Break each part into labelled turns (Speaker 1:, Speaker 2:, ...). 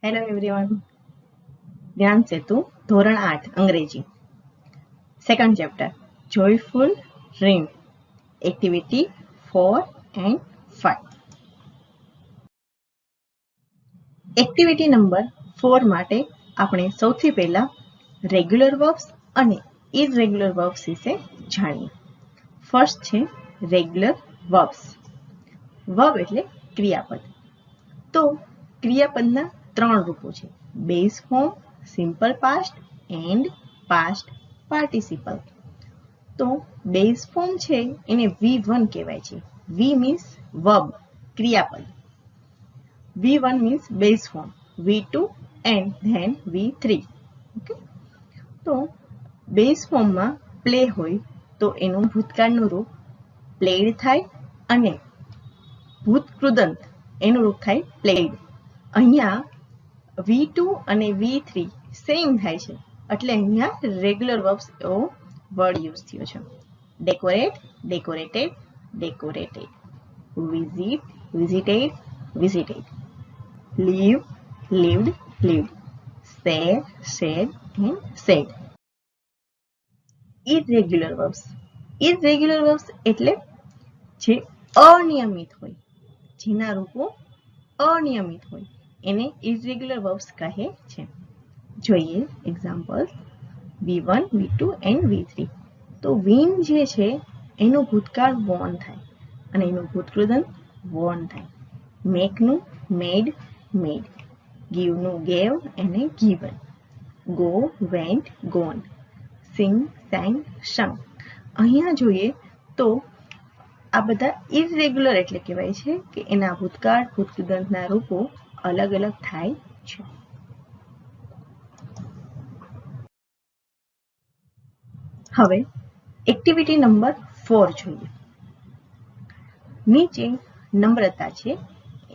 Speaker 1: Hello everyone, ધ્યાન સેતુ ધોરણ 8 અંગ્રેજી second chapter joyful dream activity 4 and 5. Activity number 4 માટે આપણે સૌથી પહેલા રેગ્યુલર વર્બ્સ અને ઇરરેગ્યુલર વર્બ્સ વિશે જાણીએ. ફર્સ્ટ છે રેગ્યુલર વર્બ્સ. વર્બ એટલે ક્રિયાપદ. તો ક્રિયાપદના 3 રૂપો છે: base form, simple past and past participle. તો બેઝ ફોર્મ છે એને V1 કહેવાય છે. V મીન્સ વર્બ, ક્રિયાપદ. V1 means base form, V2 and then V3. Okay, તો બેઝ ફોર્મમાં પ્લે હોય તો એનું ભૂતકાળનું રૂપ પ્લેડ થાય અને ભૂતકૃદંત એનું રૂપ થાય પ્લેડ. અહીંયા V2 અને V3 સેમ થાય છે એટલે અહીંયા રેગ્યુલર વર્બ્સ એવો વર્ડ યુઝ થયો છે. Decorate, decorated, decorated. Visit, visited, visited. Live, lived, lived. Said, said and said. Irregular verbs. Irregular verbs એટલે જે અનિયમિત હોય, જેના રૂપો અનિયમિત હોય એને ઇરરેગ્યુલર વર્બ્સ કહે છે. જોઈએ examples V1, V2 and V3. તો વિન જે છે એનું ભૂતકાળ વોન થાય અને એનું ભૂતકૃદંત વોન થાય. મેકનું મેડ, મેડ. ગીવનું ગેવ અને given. Go, went, gone. Sing, sang, sung. અહીંયા જોઈએ તો આ બધા ઇરરેગ્યુલર એટલે કહેવાય છે કે એના ભૂતકાળ ભૂતકૃદંતના રૂપો અલગ અલગ થાય છે. હવે એક્ટિવિટી નંબર 4 જોઈએ. નીચે નમ્રતા છે,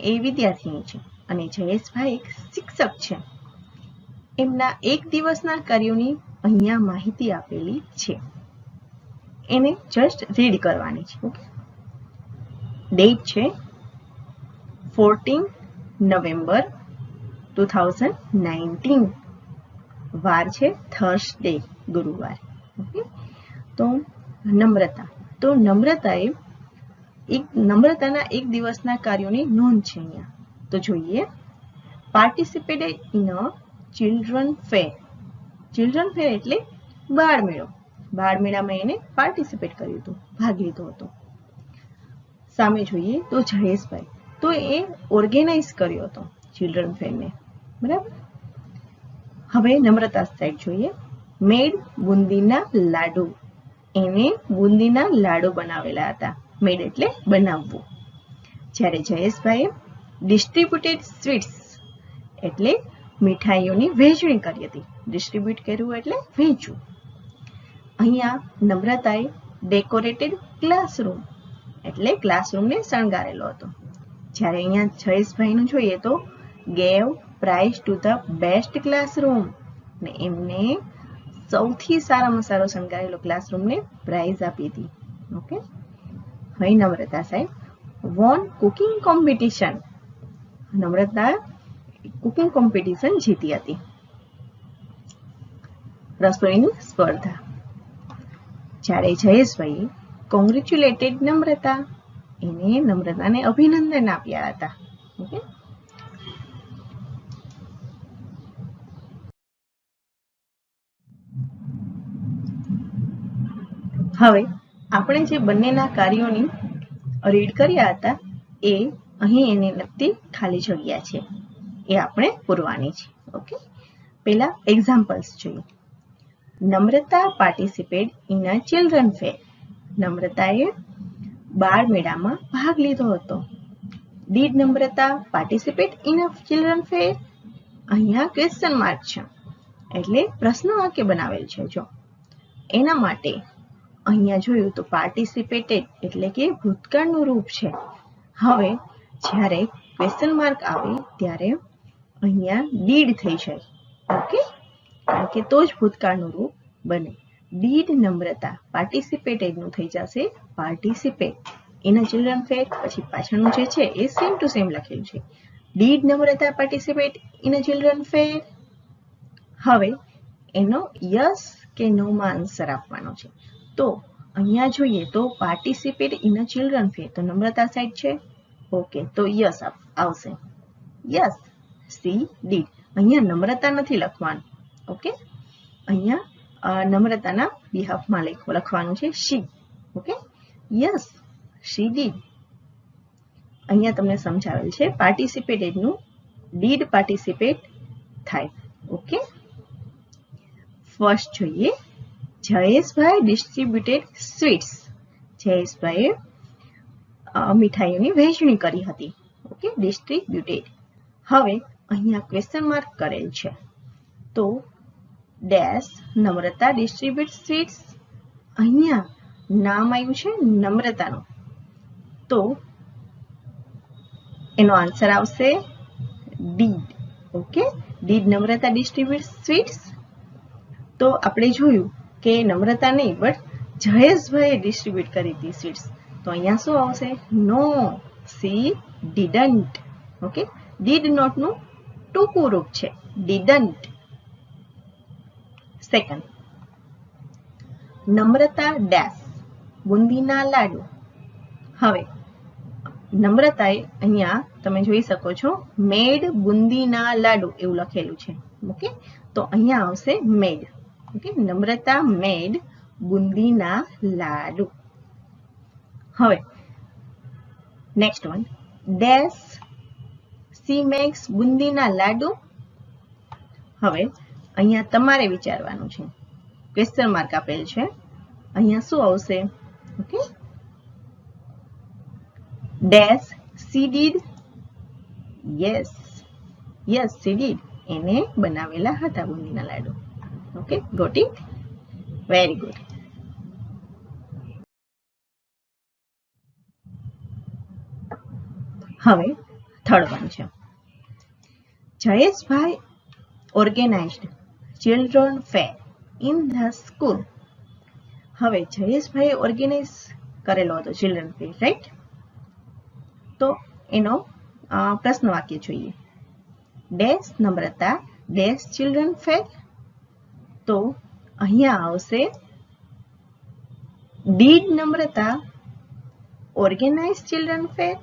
Speaker 1: એ વિદ્યાર્થીની છે અને જયેશભાઈ એક શિક્ષક છે. એમના એક દિવસના કાર્યોની અહીંયા માહિતી આપેલી છે. એને જસ્ટ રીડ કરવાની છે. ઓકે, ડેટ છે 14 નવેમ્બર 2019. વાર છે થર્સડે, ગુરુવાર. ઓકે, તો નમ્રતા. તો નમ્રતાના એક દિવસના કાર્યોની નોંધ છે અહીંયા. તો જોઈએ, participated in a children fair. Children fair એટલે બાળમેળો. બાળમેળામાં એને પાર્ટિસિપેટ કર્યું હતું, ભાગ લીધો હતો. સામે જોઈએ તો જયેશભાઈ, તો એ ઓર્ગેનાઇઝ કર્યો હતો ચિલ્ડ્રન ફેરને. બરાબર. હવે નમ્રતા સાઈડ જોઈએ. મેડ બુંદીના લાડુ. એને બુંદીના લાડુ બનાવેલા હતા. મેડ એટલે બનાવવું. જ્યારે જયેશભાઈએ ડિસ્ટ્રીબ્યુટેડ સ્વીટ્સ એટલે મીઠાઈઓની વહેંચણી કરી હતી. ડિસ્ટ્રીબ્યુટ કર્યું એટલે વહેંચવું. અહીંયા નમ્રતાએ ડેકોરેટેડ ક્લાસરૂમ એટલે ક્લાસરૂમને શણગારેલો હતો. જ્યારે અહીંયા જયેશભાઈનું જોઈએ તો gave prize to the best classroom, ને એમને સૌથી સારામાં સારો શણગારેલો ક્લાસરૂમને પ્રાઇઝ આપી હતી. ઓકે, હવે નમ્રતા સાહેબ વોન કુકિંગ કોમ્પિટિશન. નમ્રતા કુકિંગ કોમ્પિટિશન જીતી હતી, રસોઈની સ્પર્ધા. જ્યારે જયેશભાઈ કોંગ્રેચ્યુલેટેડ નમ્રતા, એને નમ્રતાને અભિનંદન આપ્યા હતા. ઓકે, હવે આપણે જે બંનેના કાર્યોની રીડ કર્યા હતા એ અહીં એને લગતી ખાલી જગ્યા છે, એ આપણે પૂરવાની છે. ઓકે, પહેલા એક્ઝામ્પલ્સ જોઈએ. Namrata participate in a children fair. નમ્રતાએ બાળ મેળામાં ભાગ લીધો હતો. Did Namrata participate in a children fair? અહીંયા ક્વેશ્ચન માર્ક છે એટલે પ્રશ્ન વાક્ય બનાવેલ છે. જો એના માટે અહીંયા જોયું તો પાર્ટિસિપેટેડ એટલે કે ભૂતકાળનું રૂપ છે. હવે જ્યારે ક્વેશ્ચન માર્ક આવે ત્યારે અહીંયા ડીડ થઈ જાય. ઓકે, કારણ કે તો જ ભૂતકાળનું રૂપ બને. ડીડ નમ્રતા પાર્ટિસિપેટેડનું થઈ જશે પાર્ટિસિપેટ ઇન અ ચિલ્ડ્રન ફેર. પછી પાછળનું જે છે એ સેમ ટુ સેમ લખેલું છે. Did Namrata participate in a children fair? હવે એનો યસ કે નો માં આન્સર આપવાનો છે. તો અહીંયા જોઈએ તો પાર્ટિસિપેટ ઇન અ ચિલ્ડ્રન ફેર, તો નમ્રતા સાઈડ છે. ઓકે, તો યસ આવશે. Yes, she did. અહીંયા નમ્રતા નથી લખવાનું. ઓકે, અહીંયા નમ્રતાના બિહાફમાં લખવાનું છે she. Okay, yes she did. અહીંયા તમને સમજાવેલ છે પાર્ટિસિપેટેડનું ડીડ પાર્ટિસિપેટ થાય. ઓકે, ફર્સ્ટ જોઈએ, જયેશભાઈ ડિસ્ટ્રીબ્યુટેડ સ્વીટ્સ. જયેશભાઈએ મીઠાઈઓની વહેંચણી કરી હતી. Okay, distributed. હવે અહીંયા ક્વેશ્ચન માર્ક કરેલ છે, તો ડેશ નમ્રતા ડિસ્ટ્રીબ્યુટ સ્વીટ્સ. અહીંયા નામ આવ્યું છે નમ્રતાનું, તો એનો આન્સર આવશે did. Okay, did Namrata distribute sweets. તો આપણે જોયું કે નમ્રતા નહીં બટ જયેશભાઈએ ડિસ્ટ્રીબ્યુટ કરી હતી સ્વીટ્સ, તો અહીંયા શું આવશે? No, she didn't. Okay, did not નું ટૂંકું રૂપ છે ડીડન્ટ. સેકન્ડ, નમ્રતા ડેશ બુંદીના લાડુ. હવે નમ્રતાએ અહીંયા તમે જોઈ શકો છો મેડ બુંદીના લાડુ એવું લખેલું છે. ઓકે, તો અહીંયા આવશે મેડ. ઓકે, નમ્રતા મેડ બુંદીના લાડુ. હવે next one, dash she makes બુંદીના લાડુ. હવે અહીંયા તમારે વિચારવાનું છે, ક્વેશ્ચન માર્ક આપેલ છે, અહીંયા શું આવશે? Okay, dash she did. Yes, yes she did. એને બનાવેલા હતા બુંદીના laddu. Okay, got it? Very good. હવે થર્ડ વન છે, Jayeshbhai organized children fair in the school. હવે જયેશભાઈએ ઓર્ગેનાઇઝ કરેલો હતો ચિલ્ડ્રન ફેર, રાઈટ? તો એનો પ્રશ્ન વાક્ય જોઈએ, ડેશ નમ્રતા ડેશ ચિલ્ડ્રન ફેર. તો અહીંયા આવશે did Namrata organise children fair.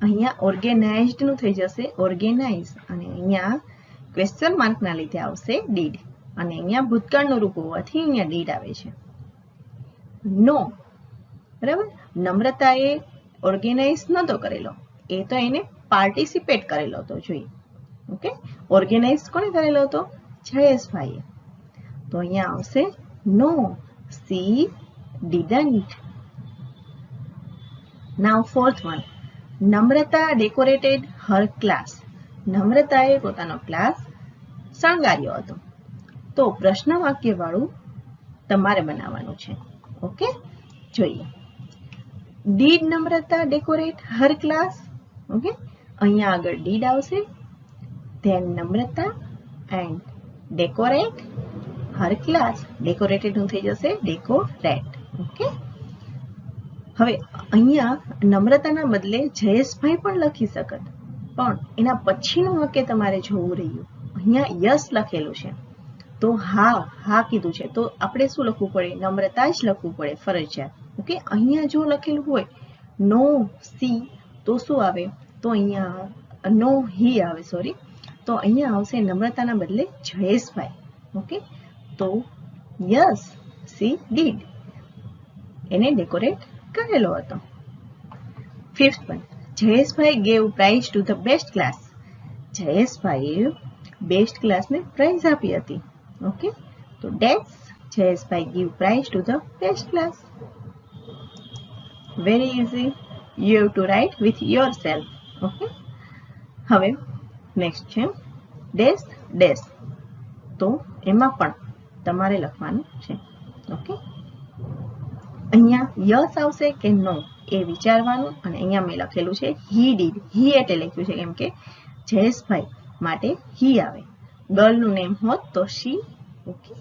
Speaker 1: અહીંયા ઓર્ગેનાઇઝડ નું થઈ જશે ઓર્ગેનાઇઝ, અને અહીંયા ક્વેશ્ચન માર્ક ના લીધે આવશે ડીડ, અને અહીંયા ભૂતકાળનું રૂપ હોવાથી અહીંયા ડીડ આવે છે. નો, બરાબર. નમ્રતાએ ઓર્ગેનાઇઝ નહોતો કરેલો, એ તો એને પાર્ટિસિપેટ કરેલો હતો. જોઈએ, ઓકે, ઓર્ગેનાઇઝ કોને કરેલો હતો? જયેશભાઈએ. તો અહીંયા આવશે no, she didn't. Now fourth one, Namrata decorated her class. નમ્રતાએ પોતાનો ક્લાસ શણગાર્યો હતો. તો પ્રશ્ન વાક્ય વાળું તમારે બનાવવાનું છે. ઓકે, જોઈએ, did Namrata decorate her class. Okay, અહીંયા આગળ ડીડ આવશે, then Namrata and decorate her class. Decorated નું થઈ જશે ડેકોરેટ. ઓકે, હવે અહીંયા નમ્રતાના બદલે જયેશભાઈ પણ લખી શકત, પણ એના પછીનું વાક્ય તમારે જોવું રહ્યું. અહીંયા યસ લખેલું છે, તો હા કીધું છે, તો આપણે શું લખવું પડે? નમ્રતા જ લખવું પડે ફરજિયાત. ઓકે, અહીંયા જો લખેલું હોય નો સી, તો શું આવે? તો અહીંયા નો હી આવે, સોરી. તો અહીંયા આવશે નમ્રતાના બદલે જયેશભાઈ. ઓકે, તો યસ સી ડીડ. એને ડેકોરેટ કરેલો હતો. Fifth one, Jayeshbhai gave prize to the best class. જયેશભાઈએ બેસ્ટ ક્લાસને પ્રાઇઝ આપી હતી. ઓકે, તો dash Jayeshbhai give prize to the best class. Very easy, you have to write with yourself. Okay, હવે next છે ડેશ ડેશ. તો એમાં પણ તમારે લખવાનું છે. ઓકે, અહીંયા યસ આવશે કે નો એ વિચારવાનું, અને અહીંયા મેં લખેલું છે હી ડીડ. હી એટલે લખ્યું છે કેમ કે જયેશભાઈ માટે હી આવે, ગર્લનું નેમ હોત તો she. Okay,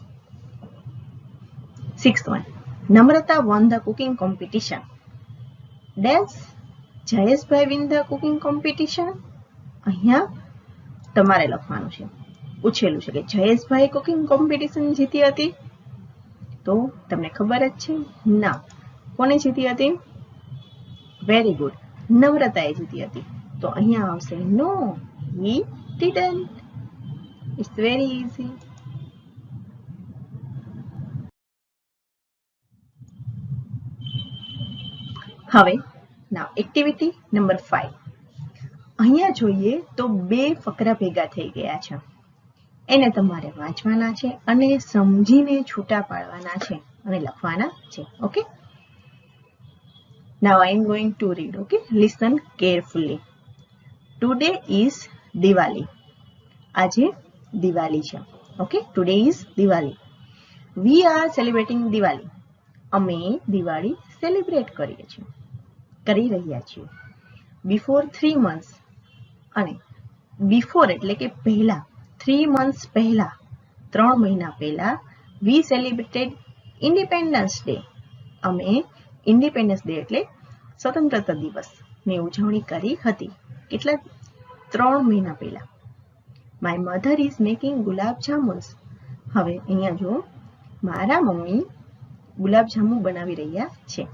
Speaker 1: sixth one, Namrata won the cooking competition. Dash Jayeshbhai win the cooking competition. અહીંયા તમારે લખવાનું છે. પૂછેલું છે કે જયેશભાઈ કુકિંગ કોમ્પિટિશન જીતી હતી, તો તમને ખબર જ છે ના. કોને જીતી હતી? વેરી ગુડ, નમ્રતાએ જીતી હતી. તો અહીંયા આવશે નો, he didn't. It's very easy. હવે now એક્ટિવિટી નંબર 5. અહીંયા જોઈએ તો બે ફકરા ભેગા થઈ ગયા છે. એને તમારે વાંચવાના છે અને સમજીને છૂટા પાડવાના છે અને લખવાના છે. Okay, now I am going to read. Okay, listen carefully. Today is Diwali. આજે દિવાળી છે. Okay, today is Diwali. We are celebrating Diwali. અમે દિવાળી સેલિબ્રેટ કરી રહ્યા છીએ. બિફોર 3 months, અને બિફોર એટલે કે પહેલા, 3 months પહેલા, 3 મહિના પહેલા, વી સેલિબ્રેટેડ ઇન્ડિપેન્ડન્સ ડે. અમે ઇન્ડિપેન્ડન્સ ડે એટલે સ્વતંત્રતા દિવસની ઉજવણી કરી હતી. કેટલા? 3 મહિના પહેલા. My mother is making gulab jamuns. હવે અહીંયા જો, મારા મમ્મી ગુલાબજાંબુ બનાવી રહ્યા છે.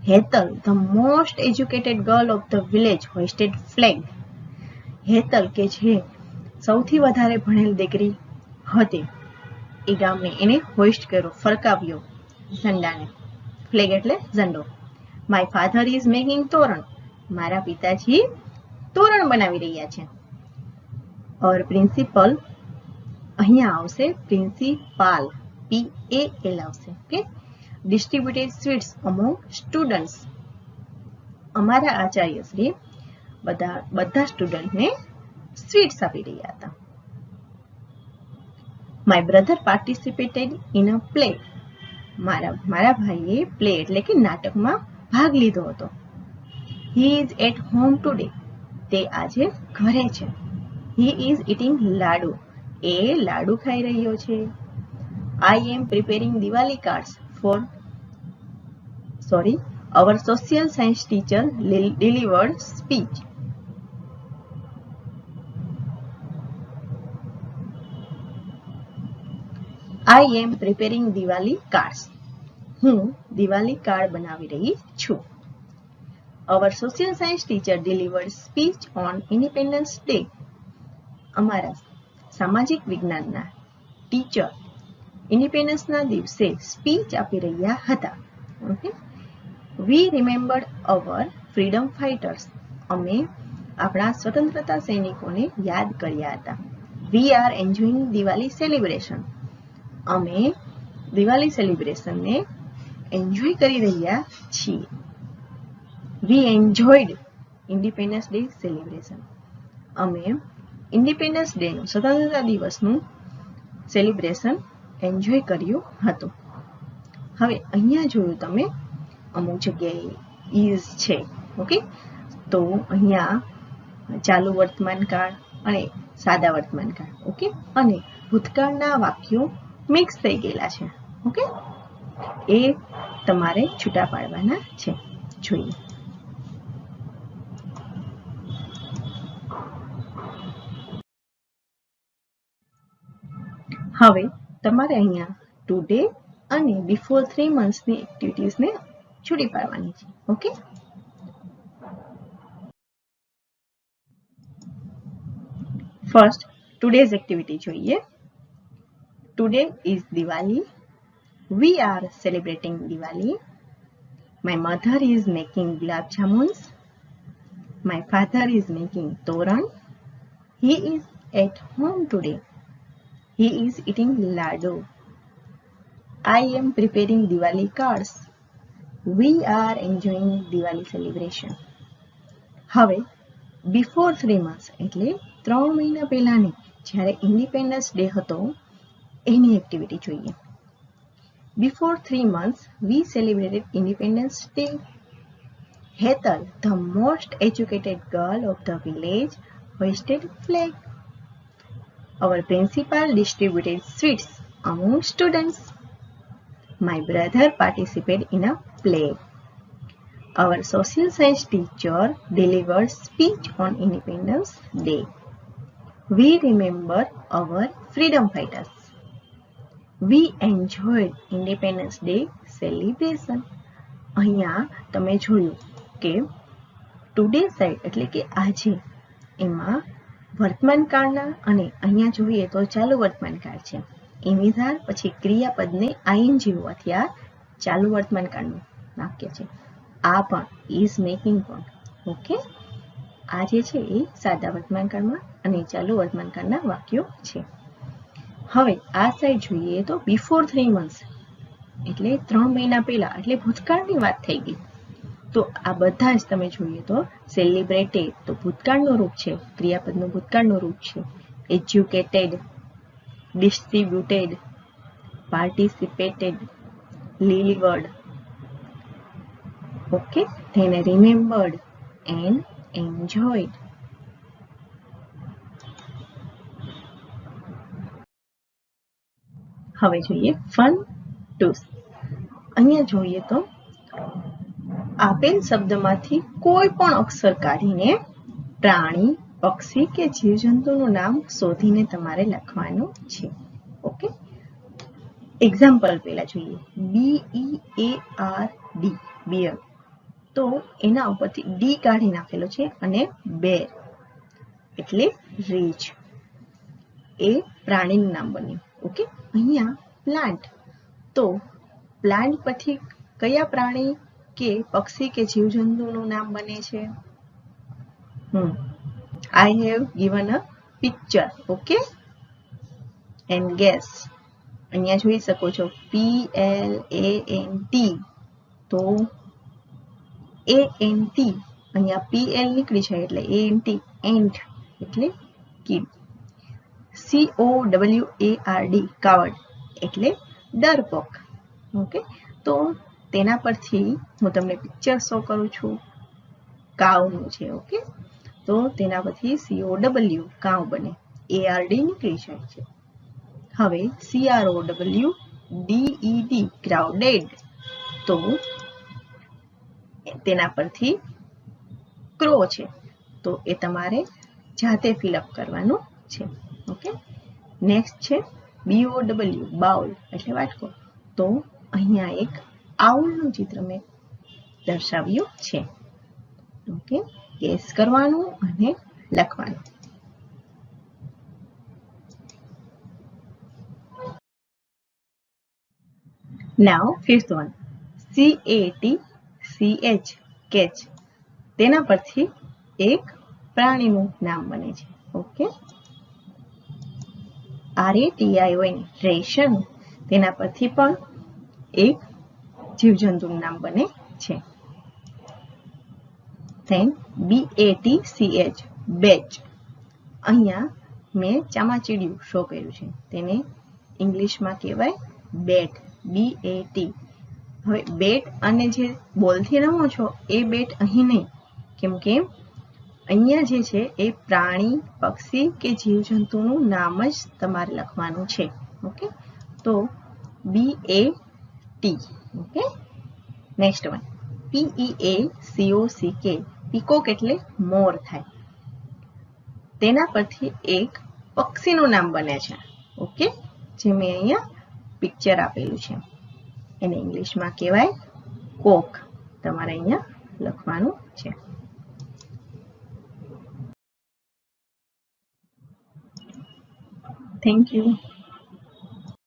Speaker 1: Hetal, the most educated girl of the village, hoisted flag. Hetal કે જે સૌથી વધારે ભણેલ દીકરી હતી એ ગામને એને હોઇસ્ટ કર્યો, ફરકાવ્યો ઝંડાને. ફ્લેગ એટલે ઝંડો. માય ફાધર ઇઝ મેકિંગ તોરણ. મારા પિતાજી તોરણ બનાવી રહ્યા છે. ઓર પ્રિન્સિપલ, અહીંયા આવશે પ્રિન્સિપાલ, PAL આવશે. Okay, distributed sweets among students. અમારા આચાર્યશ્રી બધા સ્ટુડન્ટને સ્વીટ્સ આપી રહ્યા હતા. My brother participated in a play. મારા ભાઈએ પ્લે એટલે કે નાટકમાં ભાગ લીધો હતો. He is at home today. તે આજે ઘરે છે. હી ઇઝ ઇટિંગ લાડુ. એ લાડુ ખાઈ રહ્યો છે. I am preparing Diwali cards for our social science teacher delivered speech. I am preparing Diwali cards. હું દિવાળી કાર્ડ બનાવી રહી છું. Our social science teacher delivered speech on Independence Day. અમારા સામાજિક વિજ્ઞાનના ટીચર ઇન્ડિપેન્ડન્સના દિવસે સ્પીચ આપી રહ્યા હતા. ઓકે, વી રિમેમ્બર્ડ અવર ફ્રીડમ ફાઇટર્સ. અમે આપણા સ્વતંત્રતા સૈનિકોને યાદ કર્યા હતા. We are enjoying Diwali celebration. અમે દિવાળી સેલિબ્રેશનને એન્જોય કરી રહ્યા છીએ. વી એન્જોયડ ઇન્ડિપેન્ડન્સ ડે સેલિબ્રેશન. અમે ઇન્ડિપેન્ડન્સ ડેનું, સ્વતંત્રતા દિવસનું સેલિબ્રેશન એન્જોય કર્યું હતું. હવે અહીંયા જોયું તમે અમુક જગ્યાએ ઇઝ છે. ઓકે, તો અહીંયા ચાલુ વર્તમાન કાળ અને સાદા વર્તમાન કાળ, ઓકે, અને ભૂતકાળના વાક્યો મિક્સ થઈ ગયેલા છે. ઓકે, એ તમારે છૂટા પાડવાના છે. જોઈએ. હવે તમારે અહીંયા ટુડે અને બિફોર 3 monthsની એક્ટિવિટીઝને છૂટી પાડવાની છે. ઓકે, ફર્સ્ટ ટુડેઝ એક્ટિવિટી જોઈએ. Today is Diwali. We are celebrating Diwali. My mother is making gulab jamuns. My father is making toran. He is at home today. He is eating ladu. I am preparing Diwali cards. We are enjoying Diwali celebration. હવે before 3 months એટલે 3 મહિના પહેલાની જ્યારે independence day હતો એની activity જોઈએ. Before 3 months we celebrated Independence Day. Hetal, the most educated girl of the village, hoisted flag. Our principal distributed sweets among students. My brother participated in a play. our social science teacher delivered speech on Independence Day. We remember our freedom fighters. We enjoyed Independence Day celebration. અહીંયા તમે જોયું કે today side એટલે કે આજે એમાં વર્તમાન કાળના અને અહીંયા જોઈએ તો ચાલુ વર્તમાન કાળ છે. ઇમિધાર પછી ક્રિયાપદને આઈએનજી હોવાથી આ ચાલુ વર્તમાન કાળનું વાક્ય છે. આ પણ ઇઝ મેકિંગ પણ ઓકે. આ જે છે એ સાદા વર્તમાન કાળમાં અને ચાલુ વર્તમાન કાળના વાક્યો છે. હવે આ સાઈડ જોઈએ તો બિફોર 3 months એટલે 3 મહિના પહેલા એટલે ભૂતકાળની વાત થઈ ગઈ. તો આ બધા જ તમે જોઈએ તો સેલિબ્રેટેડ તો ભૂતકાળનું રૂપ છે, ક્રિયાપદનું ભૂતકાળનું રૂપ છે. Educated, distributed, participated, delivered, okay, then remembered and enjoyed. હવે જોઈએ ફન ટુસ. અહીંયા જોઈએ તો આપેલ શબ્દમાંથી કોઈ પણ અક્ષર કાઢીને પ્રાણી, પક્ષી કે જીવજંતુનું નામ શોધીને તમારે લખવાનું છે. ઓકે, એક્ઝામ્પલ પહેલા જોઈએ. BEARD, beer. તો એના ઉપરથી ડી કાઢી નાખેલો છે અને બેર એટલે રીંછ એ પ્રાણીનું નામ બન્યું. ઓકે, અહીંયા પ્લાન્ટ તો પ્લાન્ટ પછી કયા પ્રાણી કે પક્ષી કે જીવજંતુનું નામ બને છે? I have given a picture, okay, and guess. અહીંયા જોઈ શકો છો PLANT તો ANT અહીંયા PL નીકળી જાય એટલે ANT એન્ટ એટલે કીડ. COWARD કાવડ એટલે ડરપોક. ઓકે, તો તેના પરથી હું તમને પિક્ચર શો કરું છું કાવનું છે. ઓકે, તો તેના પરથી COW કાવ બને, ARD નીકળી જાય છે. હવે CROWDED ક્રાઉડેડ તો તેના પરથી ક્રો છે તો એ તમારે જાતે ફિલઅપ કરવાનું છે. ઓકે, નેક્સ્ટ છે BOW બાઉલ એટલે વાટકો. તો અહીંયા એક આઉલનું ચિત્ર મેં દર્શાવ્યું છે. ઓકે, ગેસ કરવાનું અને લખવાનું. નાઉ ફિફ્થ વન, CATCH કેચ. તેના પરથી એક પ્રાણીનું નામ બને છે. Okay, RATION ration. તેના પરથી પણ એક જીવજંતુનું નામ બને છે. then BATCH batch. અહીંયા મેં ચામાચીડિયું શો કર્યું છે, તેને ઇંગ્લિશમાં કહેવાય બેટ, BAT. હવે બેટ અને જે બોલથી રમો છો એ બેટ અહીં નહીં, કેમ કે અહીંયા જે છે એ પ્રાણી, પક્ષી કે જીવજંતુનું નામ જ તમારે લખવાનું છે. ઓકે, તો BAT. Okay, next one PEACOCK peacock એટલે મોર થાય. તેના પરથી એક પક્ષીનું નામ બને છે. ઓકે, જે મેં અહીંયા પિક્ચર આપેલું છે, એને ઇંગ્લિશમાં કહેવાય કોક. તમારે અહીંયા લખવાનું છે. Thank you.